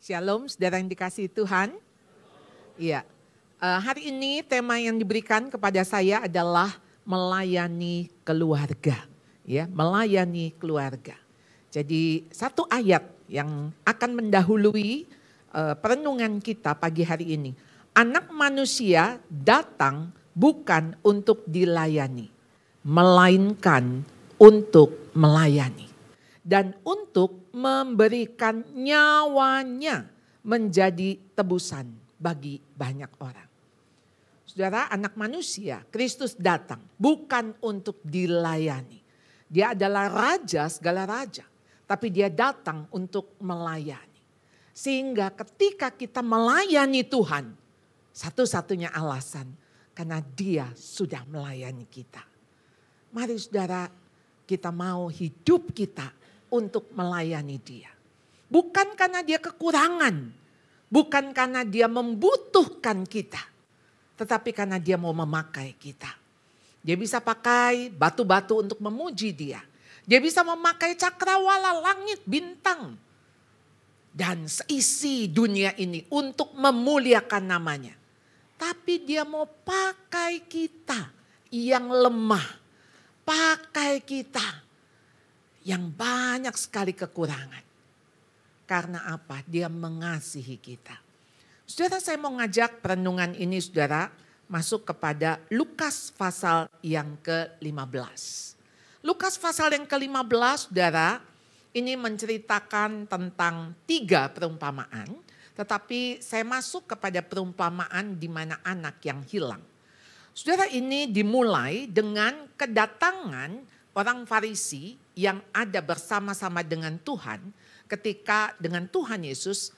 Shalom, saudara yang dikasihi Tuhan. Iya, hari ini tema yang diberikan kepada saya adalah melayani keluarga. Ya, melayani keluarga. Jadi satu ayat yang akan mendahului perenungan kita pagi hari ini. Anak manusia datang bukan untuk dilayani, melainkan untuk melayani. Dan untuk memberikan nyawanya menjadi tebusan bagi banyak orang. Saudara, anak manusia, Kristus datang bukan untuk dilayani. Dia adalah raja segala raja, tapi dia datang untuk melayani. Sehingga ketika kita melayani Tuhan, satu-satunya alasan karena dia sudah melayani kita. Mari saudara, kita mau hidup kita untuk melayani dia. Bukan karena dia kekurangan, bukan karena dia membutuhkan kita, tetapi karena dia mau memakai kita. Dia bisa pakai batu-batu untuk memuji dia. Dia bisa memakai cakrawala, langit, bintang, dan seisi dunia ini untuk memuliakan namanya. Tapi dia mau pakai kita yang lemah, pakai kita yang banyak sekali kekurangan. Karena apa? Dia mengasihi kita. Saudara, saya mau ngajak perenungan ini saudara masuk kepada Lukas pasal yang ke-15. Lukas pasal yang ke-15 saudara ini menceritakan tentang 3 perumpamaan. Tetapi saya masuk kepada perumpamaan di mana anak yang hilang. Saudara, ini dimulai dengan kedatangan orang Farisi yang ada bersama-sama dengan Tuhan ketika dengan Tuhan Yesus,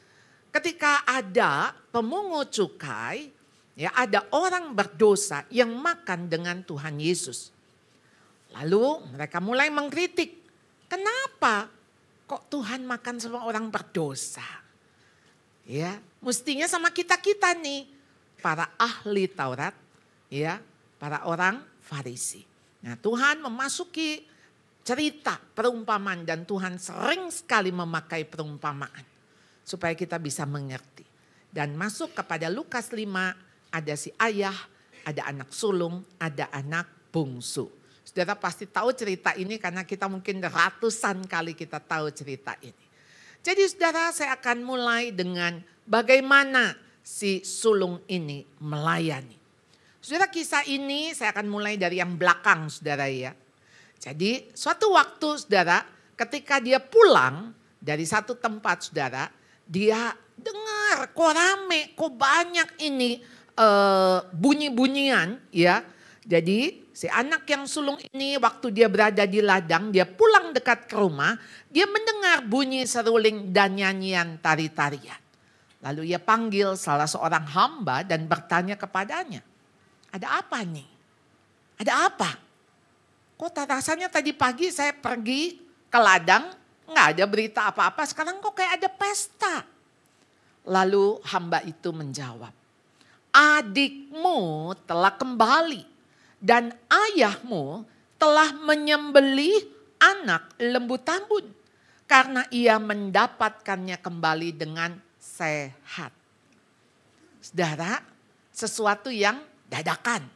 ketika ada pemungut cukai, ya ada orang berdosa yang makan dengan Tuhan Yesus. Lalu mereka mulai mengkritik, kenapa kok Tuhan makan sama orang berdosa? Ya, mestinya sama kita-kita nih, para ahli Taurat, ya, para orang Farisi. Nah, Tuhan memasuki cerita perumpamaan dan Tuhan sering sekali memakai perumpamaan supaya kita bisa mengerti. Dan masuk kepada Lukas 5 ada si ayah, ada anak sulung, ada anak bungsu. Saudara pasti tahu cerita ini karena kita mungkin ratusan kali kita tahu cerita ini. Jadi saudara, saya akan mulai dengan bagaimana si sulung ini melayani. Saudara, kisah ini saya akan mulai dari yang belakang saudara ya. Jadi suatu waktu saudara ketika dia pulang dari satu tempat saudara. Dia dengar kok rame, kok banyak ini bunyi-bunyian ya. Jadi si anak yang sulung ini waktu dia berada di ladang, dia pulang dekat ke rumah. Dia mendengar bunyi seruling dan nyanyian tari-tarian. Lalu ia panggil salah seorang hamba dan bertanya kepadanya. Ada apa nih? Ada apa? Kok rasanya tadi pagi saya pergi ke ladang, nggak ada berita apa-apa, sekarang kok kayak ada pesta. Lalu hamba itu menjawab, adikmu telah kembali dan ayahmu telah menyembelih anak lembu tambun karena ia mendapatkannya kembali dengan sehat. Saudara, sesuatu yang dadakan,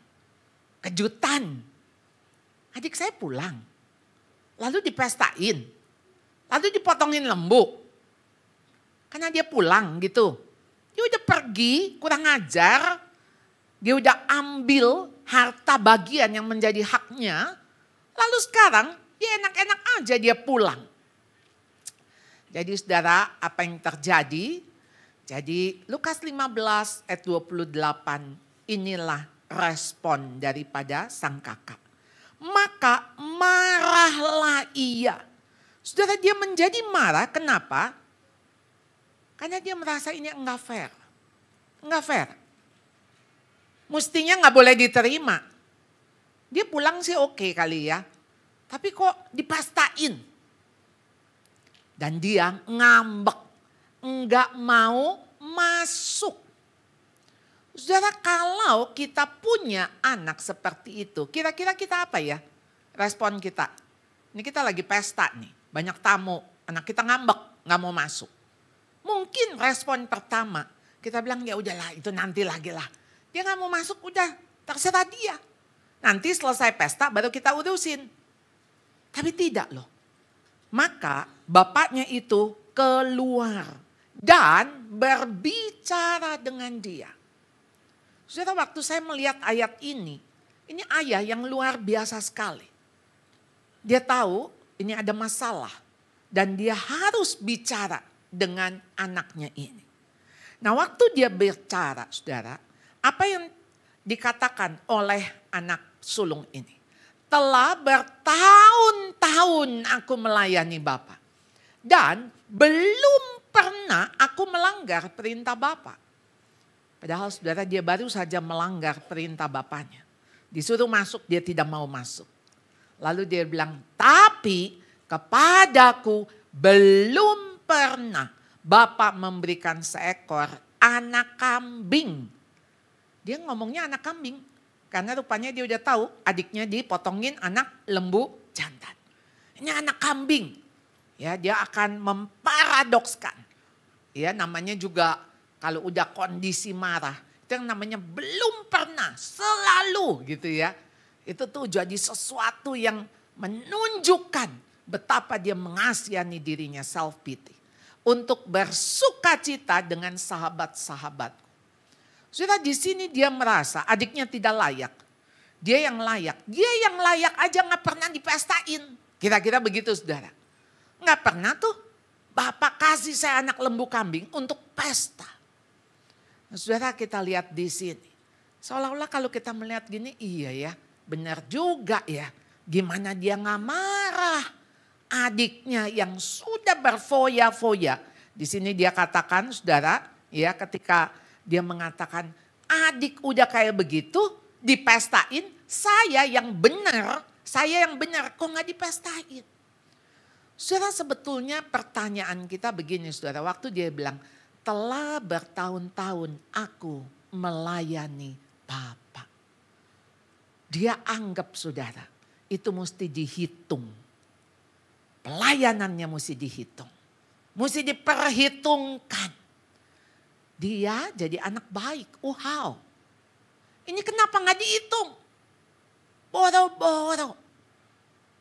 kejutan. Adik saya pulang, lalu dipestain, lalu dipotongin lembu. Karena dia pulang gitu. Dia udah pergi, kurang ajar. Dia udah ambil harta bagian yang menjadi haknya. Lalu sekarang dia enak-enak aja dia pulang. Jadi saudara, apa yang terjadi? Jadi Lukas 15 ayat 28 inilah respon daripada sang kakak. Maka marahlah ia. Saudara, dia menjadi marah, kenapa? Karena dia merasa ini enggak fair. Enggak fair. Mestinya enggak boleh diterima. Dia pulang sih oke kali ya. Tapi kok dipastain. Dan dia ngambek. Enggak mau masuk. Saudara, kalau kita punya anak seperti itu, kira-kira kita apa ya? Respon kita. Ini kita lagi pesta nih, banyak tamu, anak kita ngambek, gak mau masuk. Mungkin mungkin respon pertama. Kita bilang ya udahlah itu nanti lagi lah. Dia gak mau masuk udah terserah dia. Nanti selesai pesta baru kita urusin. Tapi tidak loh. Maka bapaknya itu keluar dan berbicara dengan dia. Saudara, waktu saya melihat ayat ini ayah yang luar biasa sekali. Dia tahu ini ada masalah dan dia harus bicara dengan anaknya ini. Nah, waktu dia bicara, saudara, apa yang dikatakan oleh anak sulung ini? Telah bertahun-tahun aku melayani Bapa dan belum pernah aku melanggar perintah Bapa. Padahal saudara, dia baru saja melanggar perintah bapaknya. Disuruh masuk, dia tidak mau masuk. Lalu dia bilang, tapi kepadaku belum pernah Bapak memberikan seekor anak kambing. Dia ngomongnya anak kambing. Karena rupanya dia udah tahu adiknya dipotongin anak lembu jantan. Ini anak kambing. Ya, dia akan memparadokskan. Ya, namanya juga kalau udah kondisi marah. Itu yang namanya belum pernah, selalu gitu ya. Itu tuh jadi sesuatu yang menunjukkan betapa dia mengasihani dirinya, self pity. Untuk bersuka cita dengan sahabat-sahabatku. Sudah di sini dia merasa adiknya tidak layak. Dia yang layak. Dia yang layak aja gak pernah dipestain. Kira-kira begitu saudara. Gak pernah tuh Bapak kasih saya anak lembu kambing untuk pesta. Nah, saudara, kita lihat di sini. Seolah-olah kalau kita melihat gini, iya ya, benar juga ya. Gimana dia gak marah. Adiknya yang sudah berfoya-foya. Di sini dia katakan, saudara, ya, ketika dia mengatakan adik udah kayak begitu dipestain, saya yang benar kok gak dipestain. Saudara, sebetulnya pertanyaan kita begini saudara, waktu dia bilang telah bertahun-tahun aku melayani Bapak. Dia anggap saudara itu mesti dihitung. Pelayanannya mesti dihitung. Mesti diperhitungkan. Dia jadi anak baik. Wow. Ini kenapa gak dihitung? Boro-boro.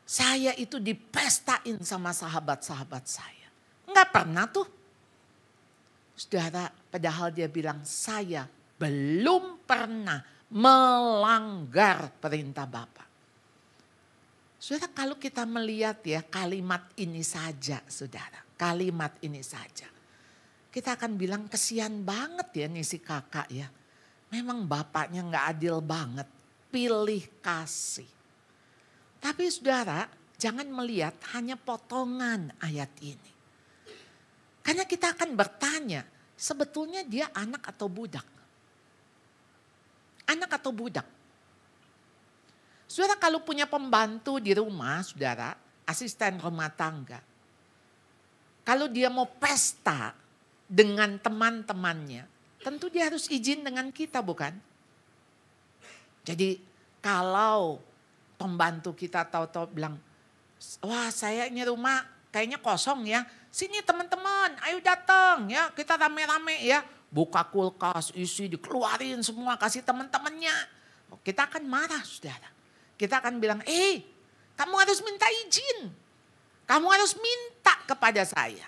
Saya itu dipestain sama sahabat-sahabat saya. Gak pernah tuh. Saudara, padahal dia bilang saya belum pernah melanggar perintah Bapak. Saudara, kalau kita melihat ya kalimat ini saja saudara. Kalimat ini saja. Kita akan bilang kesian banget ya nih si kakak ya. Memang bapaknya gak adil banget. Pilih kasih. Tapi saudara, jangan melihat hanya potongan ayat ini. Karena kita akan bertanya, sebetulnya dia anak atau budak? Anak atau budak? Saudara, kalau punya pembantu di rumah, saudara, asisten rumah tangga. Kalau dia mau pesta dengan teman-temannya, tentu dia harus izin dengan kita, bukan? Jadi kalau pembantu kita tahu-tahu bilang, wah saya ini rumah kayaknya kosong ya. Sini teman-teman, ayo datang ya, kita rame-rame ya. Buka kulkas, isi, dikeluarin semua, kasih teman-temannya. Kita akan marah saudara. Kita akan bilang, kamu harus minta izin. Kamu harus minta kepada saya.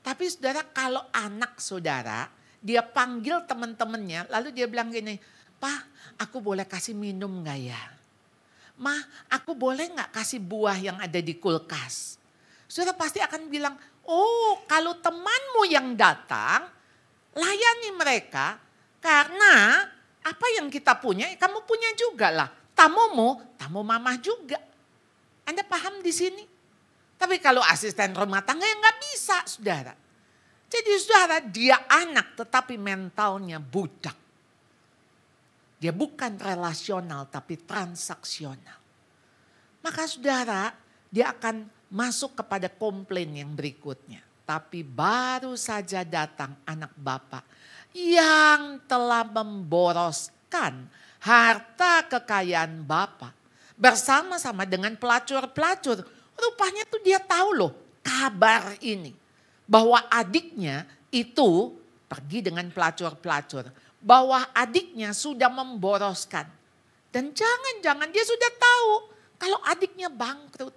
Tapi saudara, kalau anak saudara, dia panggil teman-temannya, lalu dia bilang gini, Pak, aku boleh kasih minum gak ya? Ma, aku boleh gak kasih buah yang ada di kulkas? Saudara pasti akan bilang, oh kalau temanmu yang datang, layani mereka. Karena apa yang kita punya, kamu punya juga lah. Tamumu, tamu mama juga. Anda paham di sini? Tapi kalau asisten rumah tangga ya gak bisa saudara. Jadi saudara, dia anak tetapi mentalnya budak. Dia bukan relasional tapi transaksional. Maka saudara, dia akan masuk kepada komplain yang berikutnya. Tapi baru saja datang anak bapak yang telah memboroskan harta kekayaan bapak bersama-sama dengan pelacur-pelacur. Rupanya tuh dia tahu loh kabar ini. Bahwa adiknya itu pergi dengan pelacur-pelacur. Bahwa adiknya sudah memboroskan. Dan jangan-jangan dia sudah tahu kalau adiknya bangkrut.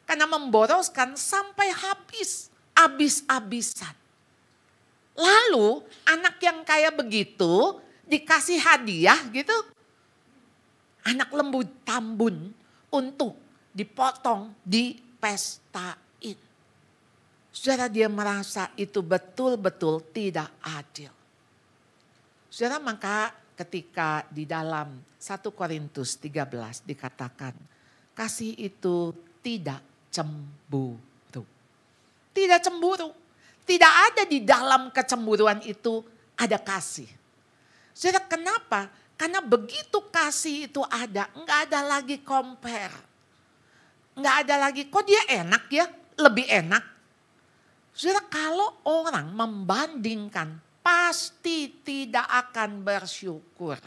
Karena memboroskan sampai habis-habisan. Lalu anak yang kayak begitu dikasih hadiah gitu. Anak lembu tambun untuk dipotong, dipestain. Saudara, dia merasa itu betul-betul tidak adil. Saudara, maka ketika di dalam 1 Korintus 13 dikatakan kasih itu tidak cemburu. Tidak cemburu. Tidak ada di dalam kecemburuan itu ada kasih. Saudara, kenapa? Karena begitu kasih itu ada, enggak ada lagi compare. Enggak ada lagi, kok dia enak ya, lebih enak. Saudara, kalau orang membandingkan, pasti tidak akan bersyukur.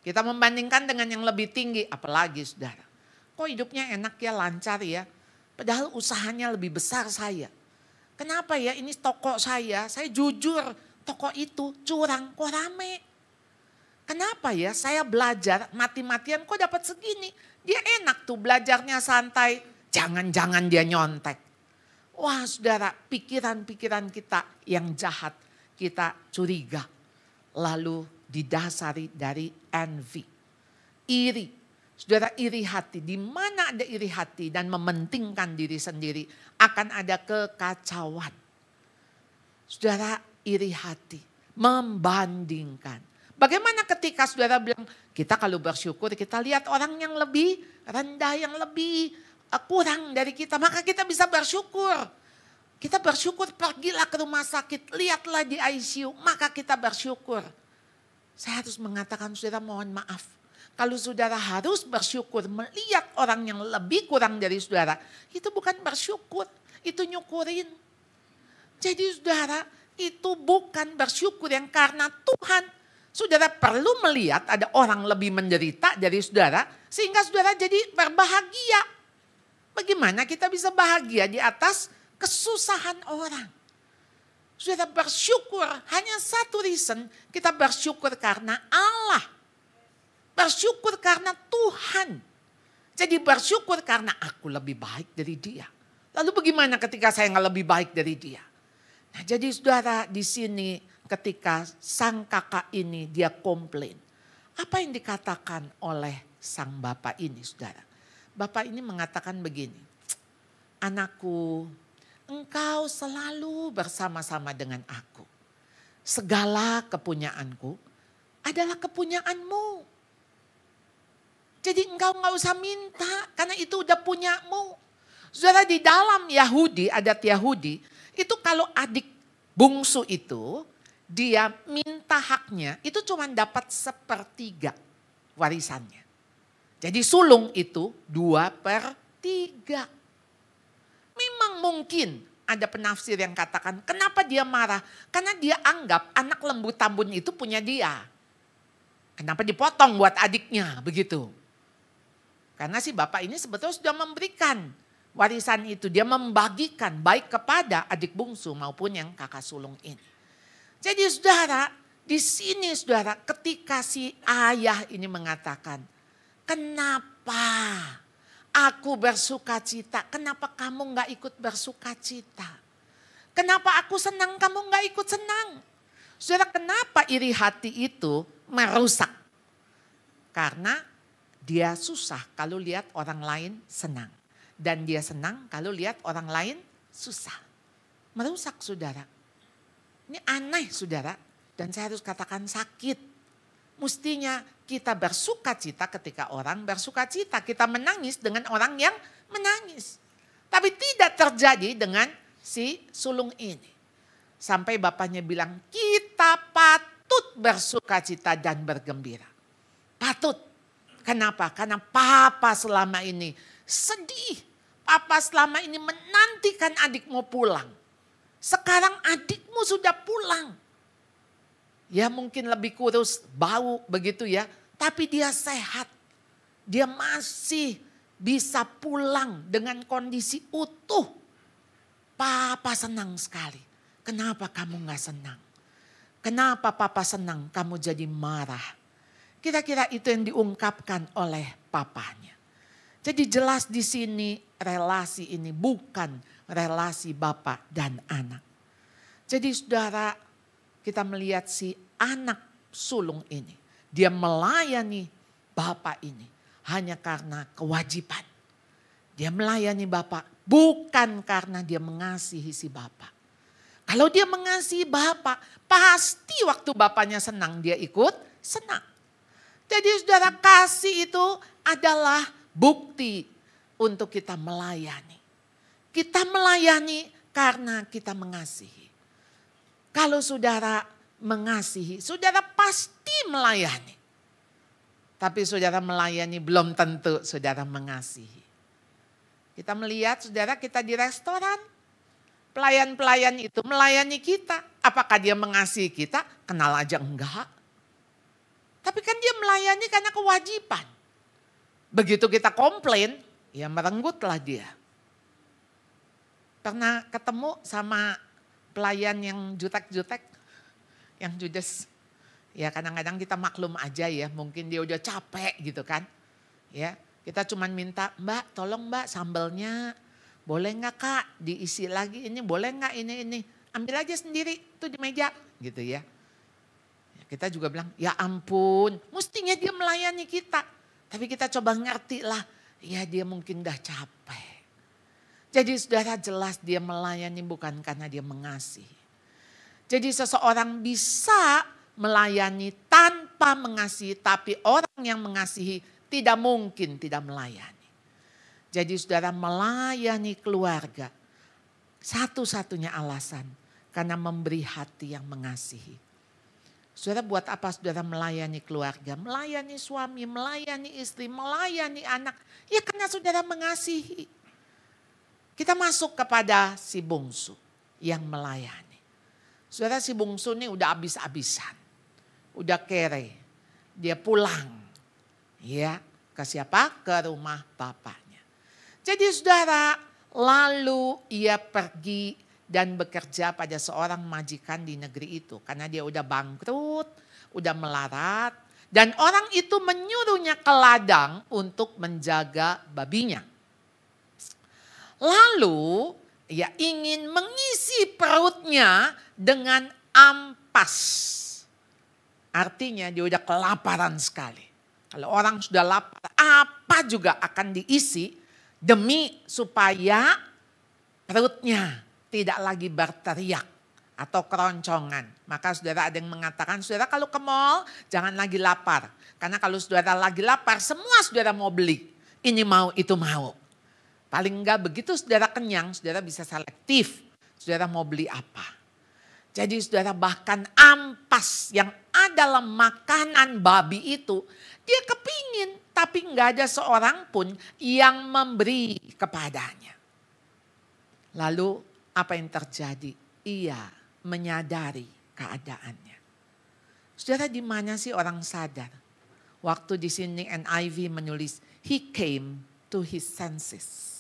Kita membandingkan dengan yang lebih tinggi, apalagi saudara. Kok hidupnya enak ya, lancar ya. Padahal usahanya lebih besar saya. Kenapa ya, ini toko saya jujur, toko itu curang, kok rame. Kenapa ya, saya belajar mati-matian kok dapat segini. Dia enak tuh belajarnya santai, jangan-jangan dia nyontek. Wah saudara, pikiran-pikiran kita yang jahat, kita curiga. Lalu didasari dari envy, iri. Saudara, iri hati, di mana ada iri hati dan mementingkan diri sendiri akan ada kekacauan. Saudara, iri hati, membandingkan. Bagaimana ketika saudara bilang, kita kalau bersyukur kita lihat orang yang lebih rendah, yang lebih kurang dari kita, maka kita bisa bersyukur. Kita bersyukur, pergilah ke rumah sakit, lihatlah di ICU, maka kita bersyukur. Saya harus mengatakan saudara, mohon maaf. Kalau saudara harus bersyukur melihat orang yang lebih kurang dari saudara, itu bukan bersyukur, itu nyukurin. Jadi saudara, itu bukan bersyukur yang karena Tuhan. Saudara perlu melihat ada orang lebih menderita dari saudara, sehingga saudara jadi berbahagia. Bagaimana kita bisa bahagia di atas kesusahan orang? Saudara, bersyukur hanya satu reason, kita bersyukur karena Allah. Bersyukur karena Tuhan. Jadi bersyukur karena aku lebih baik dari dia. Lalu bagaimana ketika saya nggak lebih baik dari dia? Nah, jadi saudara, di sini ketika sang kakak ini dia komplain. Apa yang dikatakan oleh sang bapak ini saudara? Bapak ini mengatakan begini. Anakku, engkau selalu bersama-sama dengan aku. Segala kepunyaanku adalah kepunyaanmu. Jadi engkau gak usah minta karena itu udah punyamu. Saudara, di dalam Yahudi, adat Yahudi, itu kalau adik bungsu itu, dia minta haknya itu cuma dapat 1/3 warisannya. Jadi sulung itu 2/3. Memang mungkin ada penafsir yang katakan kenapa dia marah. Karena dia anggap anak lembu tambun itu punya dia. Kenapa dipotong buat adiknya begitu. Karena si bapak ini sebetulnya sudah memberikan warisan itu. Dia membagikan baik kepada adik bungsu maupun yang kakak sulung ini. Jadi saudara, di sini saudara, ketika si ayah ini mengatakan, kenapa aku bersuka cita, kenapa kamu gak ikut bersuka cita? Kenapa aku senang, kamu gak ikut senang? Saudara, kenapa iri hati itu merusak? Karena dia susah kalau lihat orang lain senang. Dan dia senang kalau lihat orang lain susah. Merusak saudara. Ini aneh saudara, dan saya harus katakan sakit. Mestinya kita bersuka cita ketika orang bersuka cita. Kita menangis dengan orang yang menangis. Tapi tidak terjadi dengan si sulung ini. Sampai bapaknya bilang, kita patut bersuka cita dan bergembira. Patut. Kenapa? Karena papa selama ini sedih. Papa selama ini menantikan adikmu pulang. Sekarang adikmu sudah pulang. Ya mungkin lebih kurus, bau begitu ya. Tapi dia sehat. Dia masih bisa pulang dengan kondisi utuh. Papa senang sekali. kenapa kamu gak senang? Kenapa papa senang kamu jadi marah? Kira-kira itu yang diungkapkan oleh papanya. Jadi jelas di sini relasi ini bukan relasi bapak dan anak. Jadi saudara, kita melihat si anak sulung ini. Dia melayani bapak ini hanya karena kewajiban. Dia melayani bapak bukan karena dia mengasihi si bapak. Kalau dia mengasihi bapak, pasti waktu bapaknya senang dia ikut senang. Jadi saudara, kasih itu adalah bukti untuk kita melayani. Kita melayani karena kita mengasihi. Kalau saudara mengasihi, saudara pasti melayani. Tapi saudara melayani belum tentu saudara mengasihi. Kita melihat saudara, kita di restoran, pelayan-pelayan itu melayani kita. Apakah dia mengasihi kita? Kenal aja enggak. Tapi kan dia melayani karena kewajiban. Begitu kita komplain, ya merenggutlah dia. Pernah ketemu sama pelayan yang jutek-jutek, yang judes. Ya kadang-kadang kita maklum aja ya, mungkin dia udah capek gitu kan. Ya, kita cuman minta, Mbak tolong Mbak sambelnya, boleh nggak Kak diisi lagi ini, boleh nggak ini. Ambil aja sendiri tuh di meja gitu ya. Kita juga bilang, ya ampun, mestinya dia melayani kita. Tapi kita coba ngerti lah, ya dia mungkin dah capek. Jadi saudara, jelas dia melayani bukan karena dia mengasihi. Jadi seseorang bisa melayani tanpa mengasihi, tapi orang yang mengasihi tidak mungkin tidak melayani. Jadi saudara, melayani keluarga, satu-satunya alasan karena memberi hati yang mengasihi. Saudara, buat apa saudara melayani keluarga, melayani suami, melayani istri, melayani anak? Ya karena saudara mengasihi. Kita masuk kepada si bungsu yang melayani. Saudara, si bungsu ini udah habis-habisan, udah kere. Dia pulang, ya ke siapa? Ke rumah bapaknya. Jadi saudara, lalu ia pergi dan bekerja pada seorang majikan di negeri itu. Karena dia udah bangkrut, udah melarat. Dan orang itu menyuruhnya ke ladang untuk menjaga babinya. Lalu ia ingin mengisi perutnya dengan ampas. Artinya dia udah kelaparan sekali. Kalau orang sudah lapar, apa juga akan diisi demi supaya perutnya tidak lagi berteriak atau keroncongan. Maka saudara, ada yang mengatakan, saudara kalau ke mall jangan lagi lapar. Karena kalau saudara lagi lapar, semua saudara mau beli. Ini mau, itu mau. Paling enggak begitu saudara kenyang, saudara bisa selektif. Saudara mau beli apa. Jadi saudara, bahkan ampas yang ada dalam makanan babi itu, dia kepingin. Tapi enggak ada seorang pun yang memberi kepadanya. Lalu apa yang terjadi? Ia menyadari keadaannya. Saudara, di mana sih orang sadar? Waktu di sini NIV menulis, he came to his senses.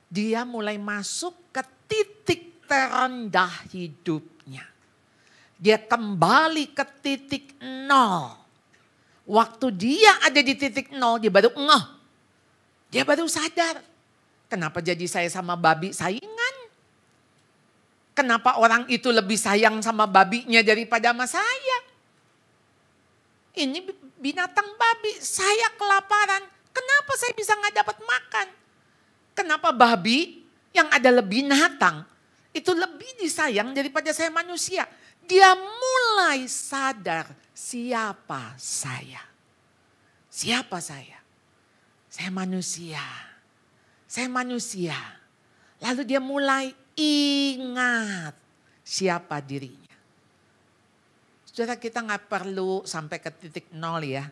Dia mulai masuk ke titik terendah hidupnya. Dia kembali ke titik nol. Waktu dia ada di titik nol, dia baru ngeh. Dia baru sadar. Kenapa jadi saya sama babi saingan? Kenapa orang itu lebih sayang sama babinya daripada sama saya? Ini binatang babi, saya kelaparan. Kenapa saya bisa gak dapat makan? Kenapa babi yang adalah binatang itu lebih disayang daripada saya manusia? Dia mulai sadar siapa saya. Siapa saya? Saya manusia. Saya manusia. Lalu dia mulai ingat siapa dirinya. Saudara, kita gak perlu sampai ke titik nol ya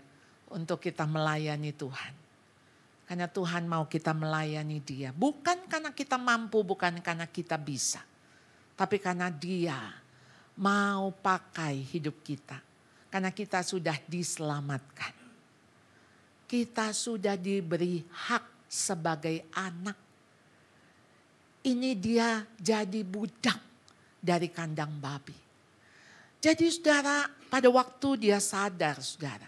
untuk kita melayani Tuhan. Karena Tuhan mau kita melayani dia. Bukan karena kita mampu, bukan karena kita bisa. Tapi karena dia mau pakai hidup kita. Karena kita sudah diselamatkan. Kita sudah diberi hak sebagai anak. Ini dia jadi budak dari kandang babi. Jadi saudara, pada waktu dia sadar saudara,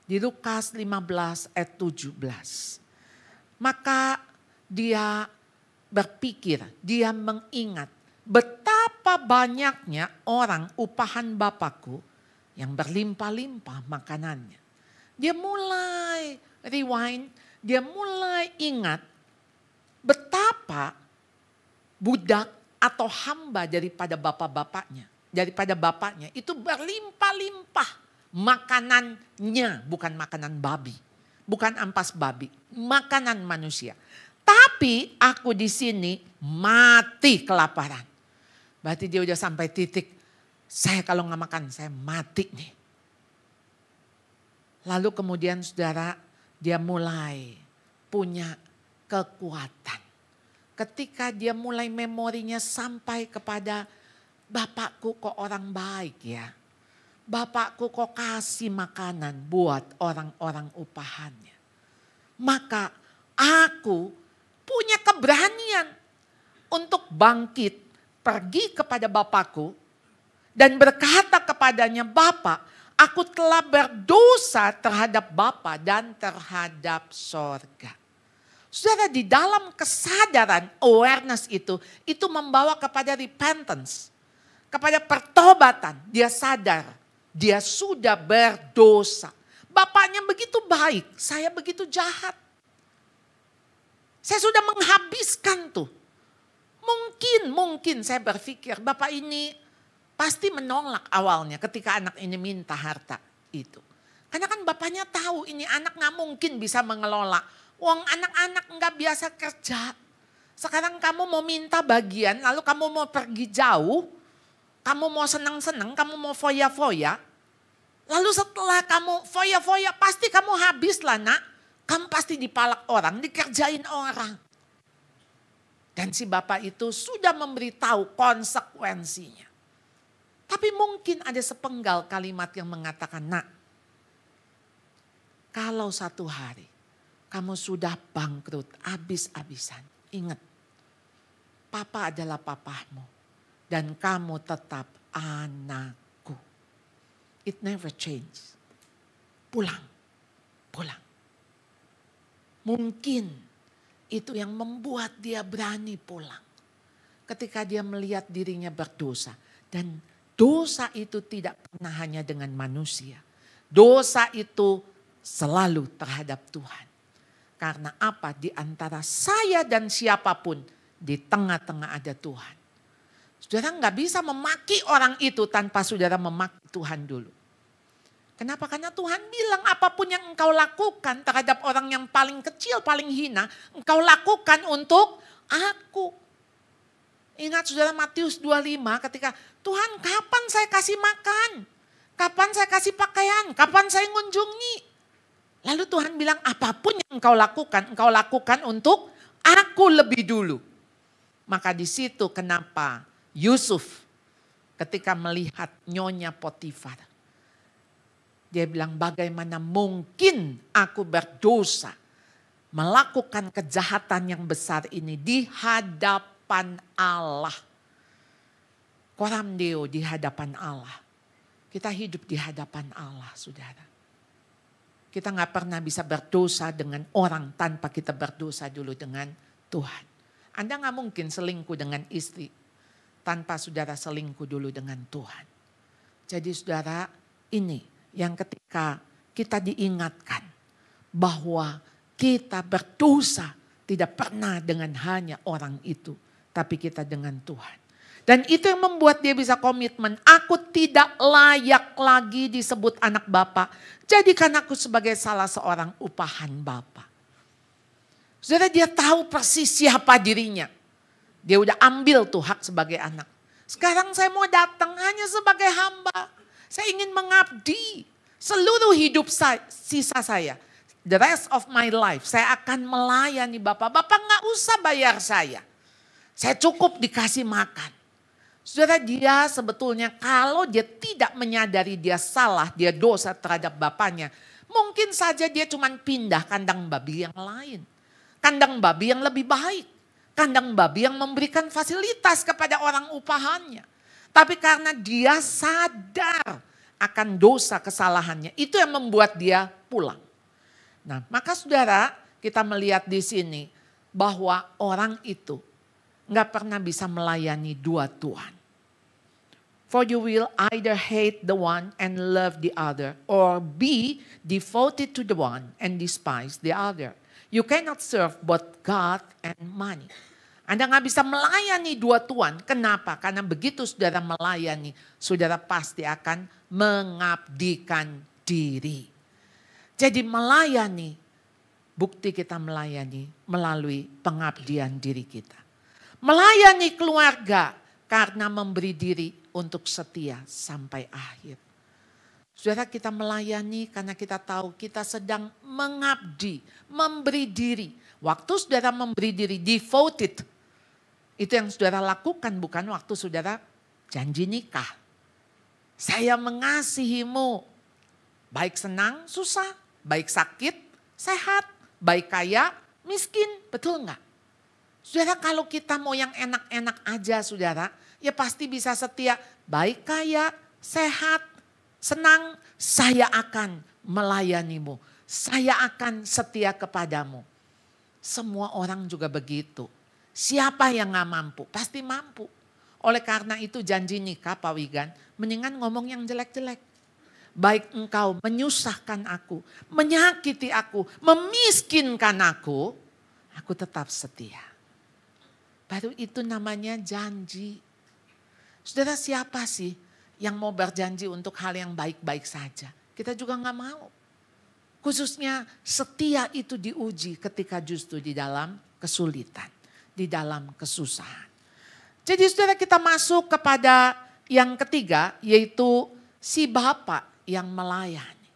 di Lukas 15 ayat 17. Maka dia berpikir, dia mengingat betapa banyaknya orang upahan Bapakku yang berlimpah-limpah makanannya. Dia mulai rewind, dia mulai ingat betapa budak atau hamba daripada bapaknya itu berlimpah-limpah makanannya, bukan makanan babi, bukan ampas babi, makanan manusia. Tapi aku di sini mati kelaparan. Berarti dia udah sampai titik, saya kalau nggak makan saya mati nih. Lalu kemudian saudara, dia mulai punya kekuatan. Ketika dia mulai memorinya sampai kepada, Bapakku kok orang baik ya. Bapakku kok kasih makanan buat orang-orang upahannya. Maka aku punya keberanian untuk bangkit, pergi kepada Bapakku dan berkata kepadanya, Bapak, aku telah berdosa terhadap Bapa dan terhadap sorga. Saudara, di dalam kesadaran, awareness itu membawa kepada repentance. Kepada pertobatan, dia sadar, dia sudah berdosa. Bapaknya begitu baik, saya begitu jahat. Saya sudah menghabiskan tuh. Mungkin saya berpikir, Bapak ini pasti menolak awalnya ketika anak ini minta harta itu. Karena kan bapaknya tahu ini anak gak mungkin bisa mengelola. Wong anak-anak gak biasa kerja. Sekarang kamu mau minta bagian, lalu kamu mau pergi jauh. Kamu mau senang-senang, kamu mau foya-foya. Lalu setelah kamu foya-foya, pasti kamu habis lah nak. Kamu pasti dipalak orang, dikerjain orang. Dan si bapak itu sudah memberitahu konsekuensinya. Tapi mungkin ada sepenggal kalimat yang mengatakan, nak, kalau satu hari kamu sudah bangkrut, habis-habisan, ingat, papa adalah papahmu dan kamu tetap anakku. It never change. Pulang. Mungkin itu yang membuat dia berani pulang. Ketika dia melihat dirinya berdosa. Dan dosa itu tidak pernah hanya dengan manusia. Dosa itu selalu terhadap Tuhan. Karena apa? Di antara saya dan siapapun, di tengah-tengah ada Tuhan. Saudara nggak bisa memaki orang itu tanpa saudara memaki Tuhan dulu. Kenapa? Karena Tuhan bilang apapun yang engkau lakukan terhadap orang yang paling kecil, paling hina, engkau lakukan untuk aku. Ingat saudara Matius 25 ketika Tuhan kapan saya kasih makan? Kapan saya kasih pakaian? Kapan saya ngunjungi? Lalu Tuhan bilang apapun yang engkau lakukan untuk aku lebih dulu. Maka di situ kenapa Yusuf ketika melihat nyonya Potifar. Dia bilang bagaimana mungkin aku berdosa melakukan kejahatan yang besar ini di hadapan Allah. Koram Deo di hadapan Allah. Kita hidup di hadapan Allah saudara. Kita gak pernah bisa berdosa dengan orang tanpa kita berdosa dulu dengan Tuhan. Anda gak mungkin selingkuh dengan istri tanpa saudara selingkuh dulu dengan Tuhan. Jadi saudara ini yang ketika kita diingatkan bahwa kita berdosa tidak pernah dengan hanya orang itu. Tapi kita dengan Tuhan. Dan itu yang membuat dia bisa komitmen. Aku tidak layak lagi disebut anak Bapa. Jadikan aku sebagai salah seorang upahan Bapa. Saudara dia tahu persis siapa dirinya. Dia udah ambil tuh hak sebagai anak. Sekarang saya mau datang hanya sebagai hamba. Saya ingin mengabdi seluruh hidup sisa saya. The rest of my life saya akan melayani Bapak. Bapak gak usah bayar saya. Saya cukup dikasih makan. Saudara dia sebetulnya kalau dia tidak menyadari dia salah, dia dosa terhadap bapaknya. Mungkin saja dia cuma pindah kandang babi yang lain. Kandang babi yang lebih baik. Kandang babi yang memberikan fasilitas kepada orang upahannya. Tapi karena dia sadar akan dosa kesalahannya, itu yang membuat dia pulang. Nah, maka saudara, kita melihat di sini bahwa orang itu nggak pernah bisa melayani dua Tuhan. For you will either hate the one and love the other, or be devoted to the one and despise the other. You cannot serve both God and money. Anda nggak bisa melayani dua Tuhan. Kenapa? Karena begitu saudara melayani, saudara pasti akan mengabdikan diri. Jadi melayani, bukti kita melayani melalui pengabdian diri kita. Melayani keluarga karena memberi diri untuk setia sampai akhir. Saudara, kita melayani karena kita tahu kita sedang mengabdi, memberi diri. Waktu saudara memberi diri, devoted, itu yang saudara lakukan, bukan waktu saudara janji nikah. Saya mengasihimu, baik senang, susah, baik sakit, sehat, baik kaya, miskin, betul enggak? Saudara, kalau kita mau yang enak-enak aja saudara, ya pasti bisa setia, baik kaya, sehat, senang, saya akan melayanimu. Saya akan setia kepadamu. Semua orang juga begitu. Siapa yang gak mampu? Pasti mampu. Oleh karena itu janji nikah Pak Wigan, mendingan ngomong yang jelek-jelek. Baik engkau menyusahkan aku, menyakiti aku, memiskinkan aku tetap setia. Baru itu namanya janji. Saudara, siapa sih yang mau berjanji untuk hal yang baik-baik saja? Kita juga gak mau. Khususnya setia itu diuji ketika justru di dalam kesulitan, di dalam kesusahan. Jadi saudara, kita masuk kepada yang ketiga, yaitu si Bapak yang melayani.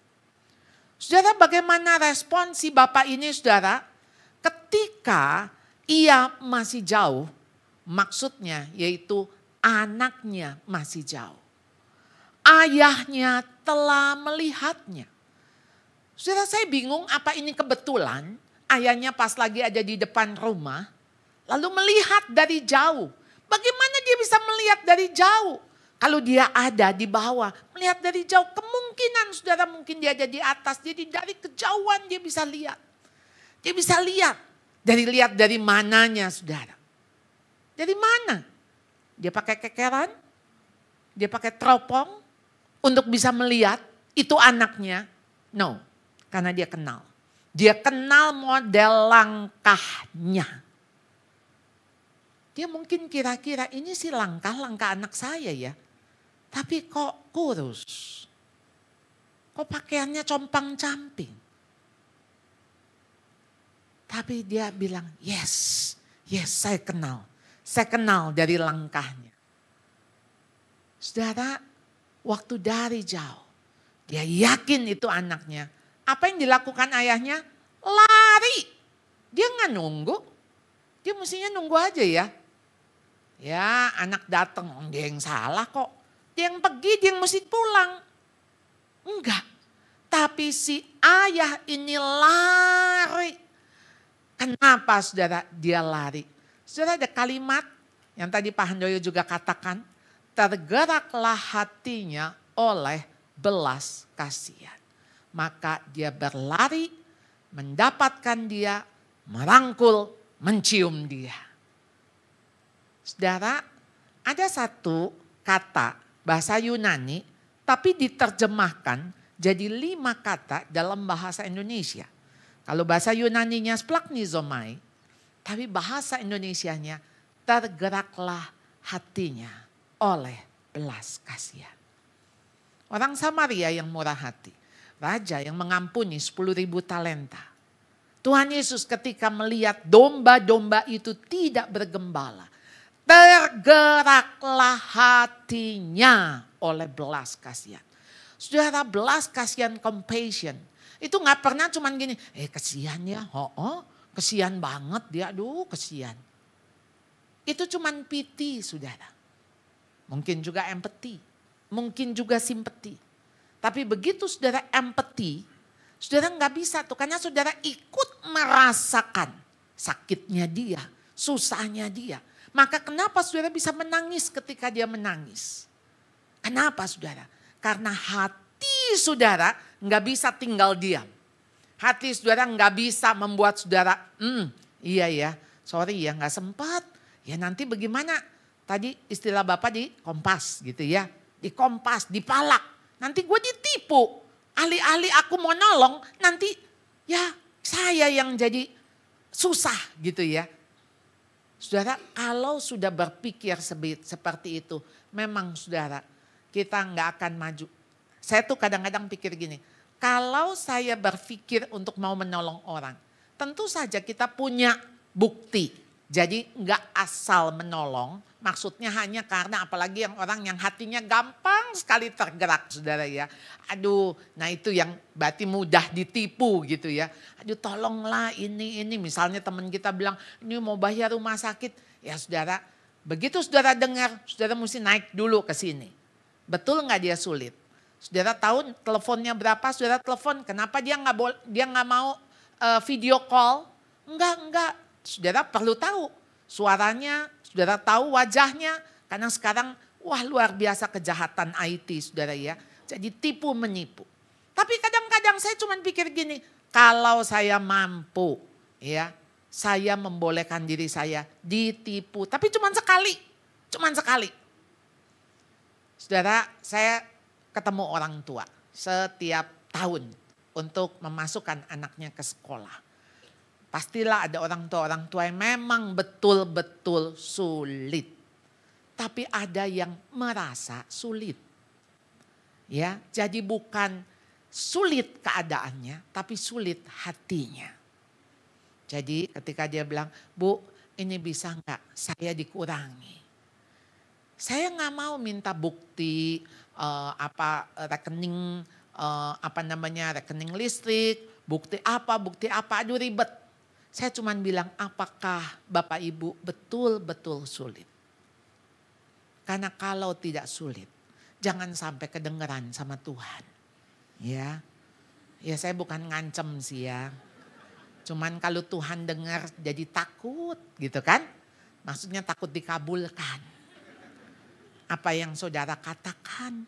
Saudara, bagaimana respon si Bapak ini saudara? Ketika ia masih jauh, maksudnya yaitu anaknya masih jauh. Ayahnya telah melihatnya. Saudara, saya bingung apa ini kebetulan ayahnya pas lagi ada di depan rumah, lalu melihat dari jauh. Bagaimana dia bisa melihat dari jauh? Kalau dia ada di bawah, melihat dari jauh, kemungkinan saudara mungkin dia ada di atas. Jadi dari kejauhan dia bisa lihat. Dia bisa lihat. Lihat dari mananya saudara. Dari mana? Dia pakai kekeran, dia pakai teropong untuk bisa melihat itu anaknya. No, karena dia kenal. Dia kenal model langkahnya. Dia mungkin kira-kira ini sih langkah anak saya ya. Tapi kok kurus? Kok pakaiannya compang-camping? Tapi dia bilang, yes, saya kenal. Saya kenal dari langkahnya. Saudara, waktu dari jauh, dia yakin itu anaknya. Apa yang dilakukan ayahnya? Lari. Dia nggak nunggu. Dia mestinya nunggu aja ya. Ya, anak datang, dia yang salah kok. Dia yang pergi, dia yang mesti pulang. Enggak. Tapi si ayah ini lari. Kenapa saudara dia lari? Saudara, ada kalimat yang tadi Pak Handoyo juga katakan. Tergeraklah hatinya oleh belas kasihan. Maka dia berlari, mendapatkan dia, merangkul, mencium dia. Saudara, ada satu kata bahasa Yunani, tapi diterjemahkan jadi 5 kata dalam bahasa Indonesia. Kalau bahasa Yunaninya splagchnizomai, tapi bahasa Indonesianya tergeraklah hatinya oleh belas kasihan. Orang Samaria yang murah hati, raja yang mengampuni 10.000 talenta. Tuhan Yesus ketika melihat domba-domba itu tidak bergembala, tergeraklah hatinya oleh belas kasihan. Saudara, belas kasihan, compassion. Itu gak pernah cuman gini, kesian ya, kesian banget dia, aduh kesian. Itu cuman pity saudara. Mungkin juga empathy, mungkin juga simpati. Tapi begitu saudara empathy, saudara gak bisa tuh, karena saudara ikut merasakan sakitnya dia, susahnya dia. Maka kenapa saudara bisa menangis ketika dia menangis? Kenapa saudara? Karena hati saudara nggak bisa tinggal diam. Hati saudara nggak bisa membuat saudara, iya ya, sorry ya nggak sempat. Ya nanti bagaimana? Tadi istilah Bapak di kompas gitu ya. Di kompas, dipalak. Nanti gue ditipu. Alih-alih aku mau nolong, nanti ya saya yang jadi susah gitu ya. Saudara, kalau sudah berpikir seperti itu, memang saudara, kita nggak akan maju. Saya tuh kadang-kadang pikir gini, kalau saya berpikir untuk mau menolong orang, tentu saja kita punya bukti. Jadi nggak asal menolong, maksudnya hanya karena apalagi yang orang yang hatinya gampang sekali tergerak saudara ya. Aduh, nah itu yang berarti mudah ditipu gitu ya. Aduh tolonglah ini misalnya teman kita bilang ini mau bayar rumah sakit. Ya saudara, begitu saudara dengar, saudara mesti naik dulu ke sini. Betul nggak dia sulit? Saudara tahu teleponnya berapa, saudara telepon. Kenapa dia nggak mau video call? Enggak. Saudara perlu tahu suaranya, saudara tahu wajahnya. Karena sekarang wah luar biasa kejahatan IT saudara ya. Jadi tipu menipu. Tapi kadang-kadang saya cuma pikir gini, kalau saya mampu ya, saya membolehkan diri saya ditipu. Tapi cuma sekali. Saudara, saya ketemu orang tua setiap tahun untuk memasukkan anaknya ke sekolah. Pastilah ada orang tua yang memang betul-betul sulit. Tapi ada yang merasa sulit. Ya, jadi bukan sulit keadaannya, tapi sulit hatinya. Jadi ketika dia bilang, Bu, ini bisa enggak saya dikurangi? Saya nggak mau minta bukti rekening rekening listrik, bukti apa, aduh ribet. Saya cuma bilang apakah Bapak Ibu betul-betul sulit. Karena kalau tidak sulit, jangan sampai kedengeran sama Tuhan. Ya saya bukan ngancem sih ya. Cuman kalau Tuhan dengar jadi takut gitu kan. Maksudnya takut dikabulkan. Apa yang saudara katakan.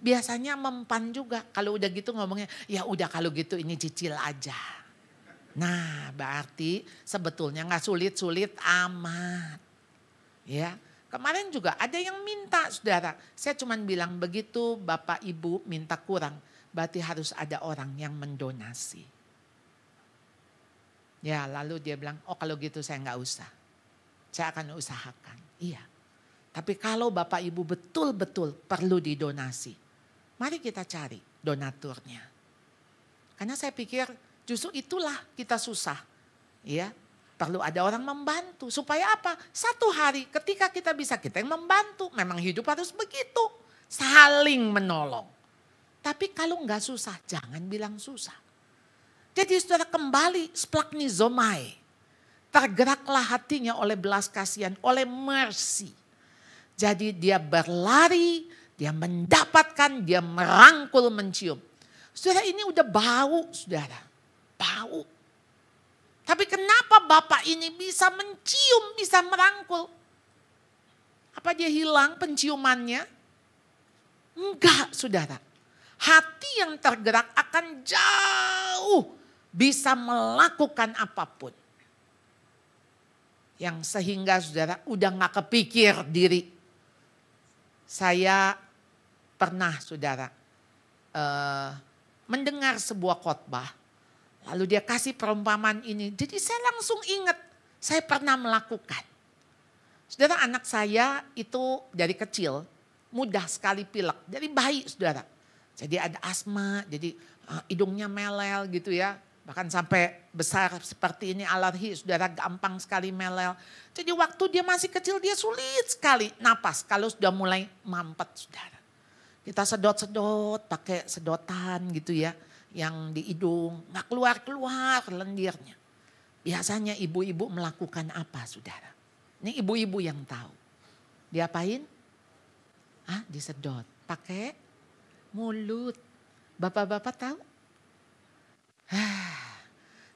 Biasanya mempan juga. Kalau udah gitu ngomongnya, ya udah kalau gitu ini cicil aja. Nah berarti sebetulnya gak sulit-sulit amat. Ya, kemarin juga ada yang minta saudara. Saya cuma bilang begitu Bapak Ibu minta kurang. Berarti harus ada orang yang mendonasi. Ya lalu dia bilang, oh kalau gitu saya gak usah. Saya akan usahakan. Iya. Tapi kalau Bapak Ibu betul-betul perlu didonasi. Mari kita cari donaturnya. Karena saya pikir justru itulah kita susah. Ya, perlu ada orang membantu. Supaya apa? Satu hari ketika kita bisa kita yang membantu. Memang hidup harus begitu. Saling menolong. Tapi kalau enggak susah, jangan bilang susah. Jadi saudara kembali splaknizomai. Tergeraklah hatinya oleh belas kasihan, oleh mercy. Jadi dia berlari, dia mendapatkan, dia merangkul, mencium. Saudara ini udah bau saudara. Bau. Tapi kenapa Bapak ini bisa mencium, bisa merangkul? Apa dia hilang penciumannya? Enggak saudara. Hati yang tergerak akan jauh bisa melakukan apapun. Yang sehingga saudara udah gak kepikir diri. Saya pernah saudara mendengar sebuah khotbah. Lalu dia kasih perumpamaan ini. Jadi saya langsung ingat saya pernah melakukan. Saudara anak saya itu dari kecil mudah sekali pilek. Dari bayi saudara. Jadi ada asma, jadi hidungnya melel gitu ya. Bahkan sampai besar seperti ini alergi saudara gampang sekali melel. Jadi waktu dia masih kecil dia sulit sekali napas kalau sudah mulai mampet saudara. Kita sedot-sedot pakai sedotan gitu ya. Yang di hidung gak keluar-keluar lendirnya. Biasanya ibu-ibu melakukan apa saudara? Ini ibu-ibu yang tahu. Diapain? Disedot. Pakai mulut. Bapak-bapak tahu?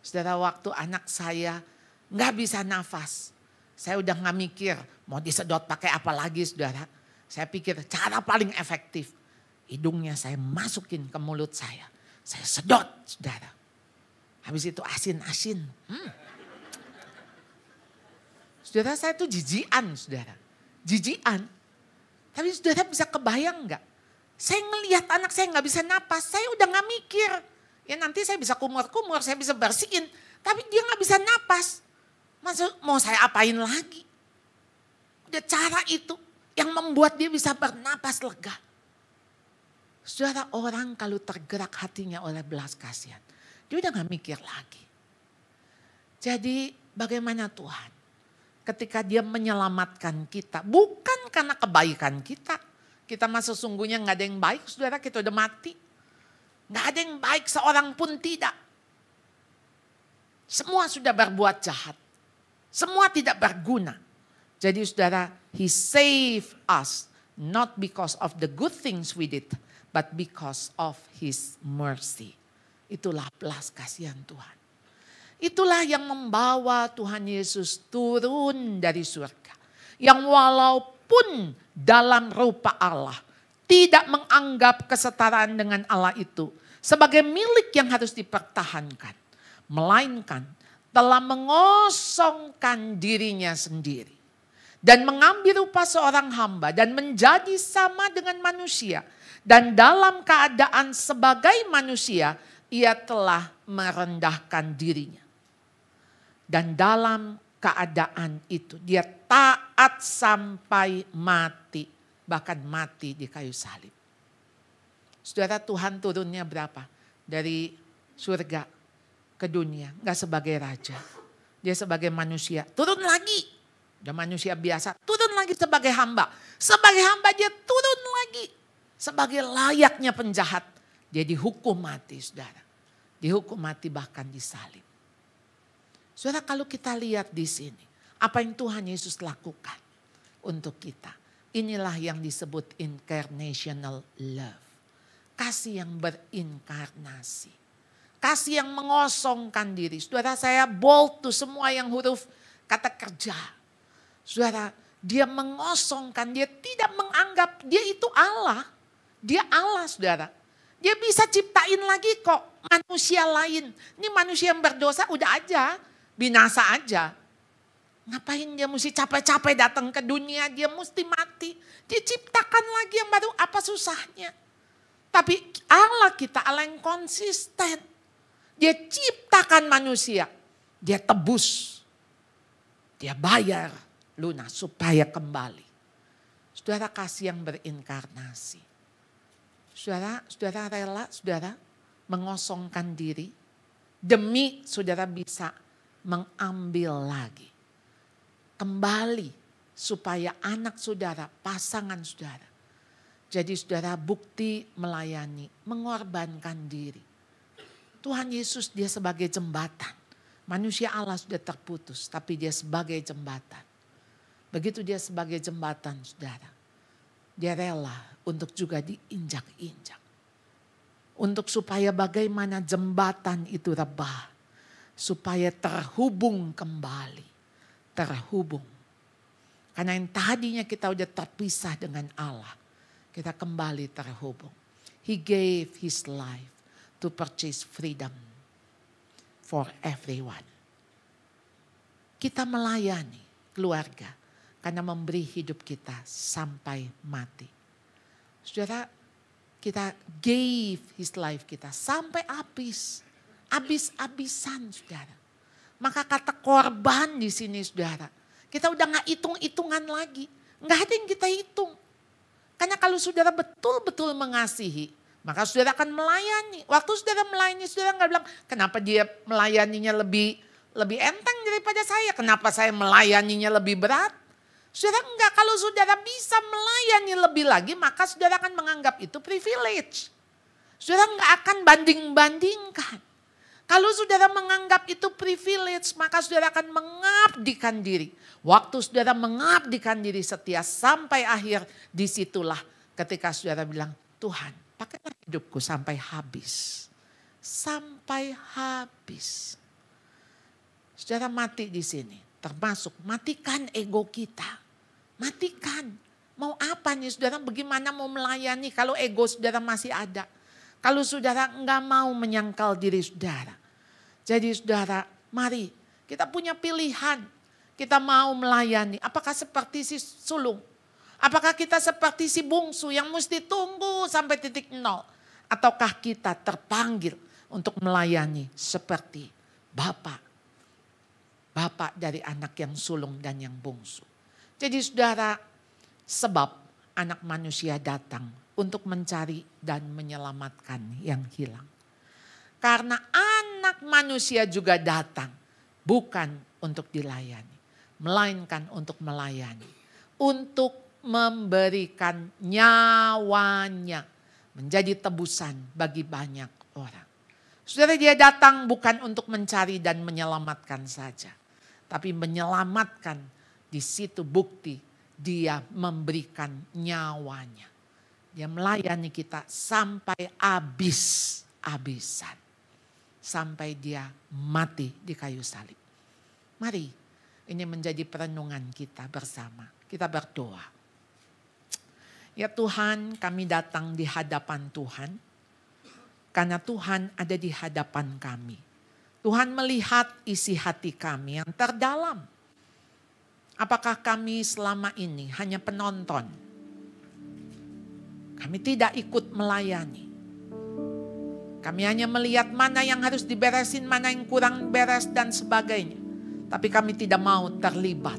Saudara waktu anak saya gak bisa nafas. Saya udah gak mikir mau disedot pakai apa lagi saudara. Saya pikir cara paling efektif. Hidungnya saya masukin ke mulut saya. Saya sedot saudara. Habis itu asin-asin. Saudara saya tuh jijian saudara. Jijian. Tapi saudara bisa kebayang gak? Saya ngelihat anak saya gak bisa napas. Saya udah gak mikir. Ya nanti saya bisa kumur-kumur, saya bisa bersihin. Tapi dia gak bisa napas. Maksud mau saya apain lagi? Udah cara itu yang membuat dia bisa bernapas lega. Saudara, orang kalau tergerak hatinya oleh belas kasihan, dia udah gak mikir lagi. Jadi bagaimana Tuhan ketika dia menyelamatkan kita, bukan karena kebaikan kita. Kita mah sesungguhnya gak ada yang baik, saudara, kita udah mati. Gak ada yang baik, seorang pun tidak. Semua sudah berbuat jahat. Semua tidak berguna. Jadi saudara, He saved us not because of the good things we did, but because of His mercy. Itulah belas kasihan Tuhan. Itulah yang membawa Tuhan Yesus turun dari surga. Yang walaupun dalam rupa Allah, tidak menganggap kesetaraan dengan Allah itu sebagai milik yang harus dipertahankan. Melainkan telah mengosongkan dirinya sendiri. Dan mengambil rupa seorang hamba dan menjadi sama dengan manusia. Dan dalam keadaan sebagai manusia, ia telah merendahkan dirinya. Dan dalam keadaan itu dia taat sampai mati. Bahkan mati di kayu salib. Saudara, Tuhan turunnya berapa? Dari surga ke dunia, gak sebagai raja. Dia sebagai manusia, turun lagi. Dia manusia biasa, turun lagi sebagai hamba. Sebagai hamba dia turun lagi. Sebagai layaknya penjahat. Dia dihukum mati, saudara. Dihukum mati bahkan disalib. Saudara, kalau kita lihat di sini, apa yang Tuhan Yesus lakukan untuk kita. Inilah yang disebut incarnational love. Kasih yang berinkarnasi. Kasih yang mengosongkan diri. Saudara, saya bold tuh semua yang huruf kata kerja. Saudara, dia mengosongkan, dia tidak menganggap dia itu Allah. Dia Allah, saudara. Dia bisa ciptain lagi kok manusia lain. Ini manusia yang berdosa udah aja, binasa aja. Ngapain dia mesti capek-capek datang ke dunia, dia mesti mati. Dia ciptakan lagi yang baru, apa susahnya? Tapi Allah kita, Allah yang konsisten. Dia ciptakan manusia, dia tebus, dia bayar lunas supaya kembali. Saudara, kasih yang berinkarnasi. Saudara rela, saudara mengosongkan diri demi saudara bisa mengambil lagi. Kembali supaya anak saudara, pasangan saudara. Jadi saudara bukti melayani, mengorbankan diri. Tuhan Yesus dia sebagai jembatan. Manusia Allah sudah terputus, tapi dia sebagai jembatan. Begitu dia sebagai jembatan, saudara. Dia rela untuk juga diinjak-injak. Untuk supaya bagaimana jembatan itu rebah. Supaya terhubung kembali. Terhubung. Karena yang tadinya kita udah terpisah dengan Allah. Kita kembali terhubung. He gave His life to purchase freedom for everyone. Kita melayani keluarga karena memberi hidup kita sampai mati. Saudara, kita gave His life kita sampai habis. Habis-habisan, saudara. Maka kata korban di sini, saudara. Kita udah gak hitung-hitungan lagi. Gak ada yang kita hitung. Karena kalau saudara betul-betul mengasihi, maka saudara akan melayani. Waktu saudara melayani, saudara gak bilang, kenapa dia melayaninya lebih enteng daripada saya? Kenapa saya melayaninya lebih berat? Saudara enggak, kalau saudara bisa melayani lebih lagi, maka saudara akan menganggap itu privilege. Saudara enggak akan banding-bandingkan. Kalau saudara menganggap itu privilege, maka saudara akan mengabdikan diri. Waktu saudara mengabdikan diri setia sampai akhir, disitulah ketika saudara bilang, Tuhan, pakailah hidupku sampai habis. Sampai habis. Saudara mati di sini. Termasuk matikan ego kita. Matikan. Mau apa nih saudara, bagaimana mau melayani kalau ego saudara masih ada. Kalau saudara enggak mau menyangkal diri saudara. Jadi saudara, mari kita punya pilihan. Kita mau melayani. Apakah seperti si sulung? Apakah kita seperti si bungsu yang mesti tunggu sampai titik nol? Ataukah kita terpanggil untuk melayani seperti Bapak. Bapak dari anak yang sulung dan yang bungsu. Jadi saudara, sebab anak manusia datang untuk mencari dan menyelamatkan yang hilang. Karena anak manusia juga datang bukan untuk dilayani, melainkan untuk melayani. Untuk memberikan nyawanya menjadi tebusan bagi banyak orang. Saudara, dia datang bukan untuk mencari dan menyelamatkan saja. Tapi menyelamatkan, di situ bukti dia memberikan nyawanya. Dia melayani kita sampai habis-habisan. Sampai dia mati di kayu salib. Mari, ini menjadi perenungan kita bersama. Kita berdoa. Ya Tuhan, kami datang di hadapan Tuhan. Karena Tuhan ada di hadapan kami. Tuhan melihat isi hati kami yang terdalam. Apakah kami selama ini hanya penonton? Kami tidak ikut melayani. Kami hanya melihat mana yang harus diberesin, mana yang kurang beres dan sebagainya. Tapi kami tidak mau terlibat.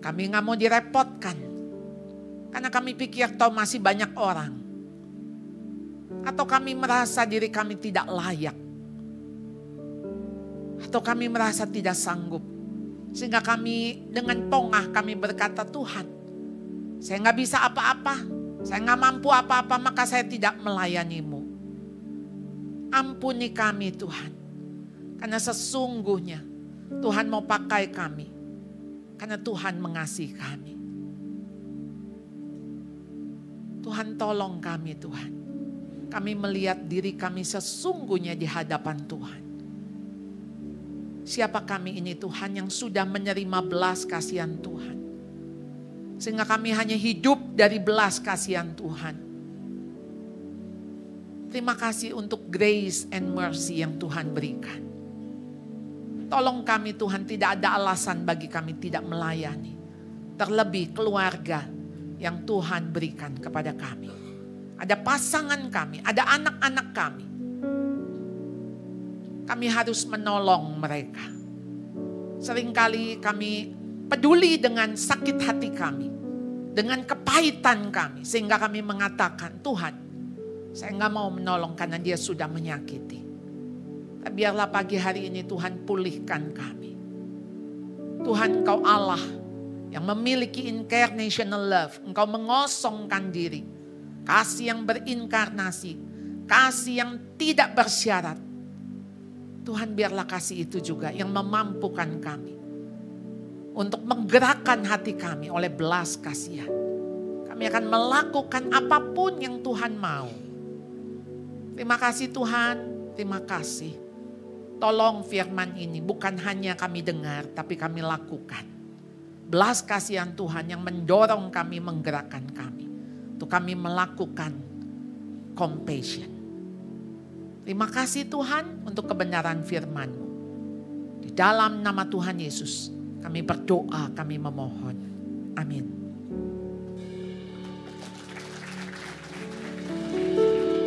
Kami nggak mau direpotkan. Karena kami pikir toh masih banyak orang. Atau kami merasa diri kami tidak layak. Atau kami merasa tidak sanggup. Sehingga kami dengan pongah kami berkata, Tuhan, saya nggak bisa apa-apa. Saya nggak mampu apa-apa, maka saya tidak melayanimu. Ampuni kami Tuhan. Karena sesungguhnya Tuhan mau pakai kami. Karena Tuhan mengasihi kami. Tuhan tolong kami Tuhan. Kami melihat diri kami sesungguhnya di hadapan Tuhan. Siapa kami ini Tuhan yang sudah menerima belas kasihan Tuhan. Sehingga kami hanya hidup dari belas kasihan Tuhan. Terima kasih untuk grace and mercy yang Tuhan berikan. Tolong kami Tuhan, tidak ada alasan bagi kami tidak melayani. Terlebih keluarga yang Tuhan berikan kepada kami. Ada pasangan kami, ada anak-anak kami. Kami harus menolong mereka. Seringkali kami peduli dengan sakit hati kami. Dengan kepahitan kami. Sehingga kami mengatakan, Tuhan, saya nggak mau menolong karena dia sudah menyakiti. Tapi biarlah pagi hari ini Tuhan pulihkan kami. Tuhan, Engkau Allah yang memiliki incarnational love. Engkau mengosongkan diri. Kasih yang berinkarnasi. Kasih yang tidak bersyarat. Tuhan, biarlah kasih itu juga yang memampukan kami. Untuk menggerakkan hati kami oleh belas kasihan. Kami akan melakukan apapun yang Tuhan mau. Terima kasih Tuhan, terima kasih. Tolong firman ini bukan hanya kami dengar, tapi kami lakukan. Belas kasihan Tuhan yang mendorong kami, menggerakkan kami. Untuk kami melakukan compassion. Terima kasih Tuhan untuk kebenaran firman-Mu. Di dalam nama Tuhan Yesus kami berdoa, kami memohon. Amin.